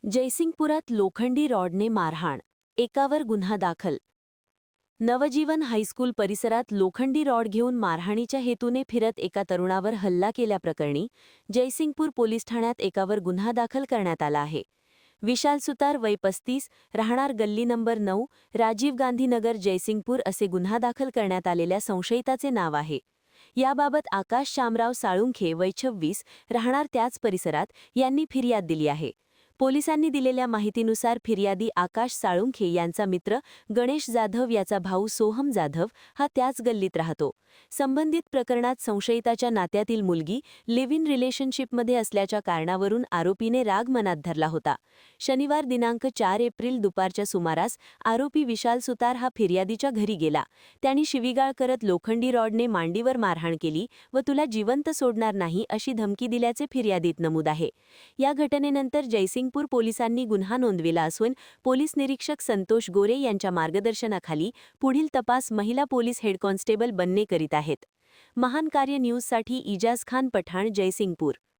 जयसिंगपुरात लोखंडी रॉडने मारहाण, एकावर गुन्हा दाखल. नवजीवन हायस्कूल परिसरात लोखंडी रॉड घेऊन मारहाणीच्या हेतूने फिरत एका तरुणावर हल्ला केल्याप्रकरणी जयसिंगपूर पोलीस ठाण्यात एकावर गुन्हा दाखल करण्यात आला आहे. विशाल सुतार वय 35, राहणार गल्ली नंबर 9, राजीव गांधी नगर, जयसिंगपूर असे गुन्हा दाखल करण्यात आलेल्या संशयिताचे नाव आहे. याबाबत आकाश शामराव साळुंखे वय 26, राहणार त्याच परिसरात यांनी फिर्याद दिली आहे. पोलिसांनी दिलेल्या माहितीनुसार फिर्यादी आकाश साळुंखे यांचा मित्र गणेश जाधव याचा भाऊ सोहम जाधव हा त्याच गल्लीत राहतो. संबंधित प्रकरणात संशयिताच्या नात्यातील मुलगी लिव्ह इन रिलेशनशिपमध्ये असल्याच्या कारणावरून आरोपीने राग मनात धरला होता. शनिवार दिनांक 4 एप्रिल दुपारच्या सुमारास आरोपी विशाल सुतार हा फिर्यादीच्या घरी गेला. त्यांनी शिवीगाळ करत लोखंडी रॉडने मांडीवर मारहाण केली व तुला जिवंत सोडणार नाही अशी धमकी दिल्याचे फिर्यादीत नमूद आहे. या घटनेनंतर जयसिंगपूर पोलिसांनी गुन्हा नोंदविला असून पोलीस निरीक्षक संतोष गोरे यांच्या मार्गदर्शनाखाली पुढील तपास महिला पोलीस हेड कॉन्स्टेबल बनणे करीत आहेत. महान कार्य न्यूजसाठी इजाज खान पठाण, जयसिंगपूर.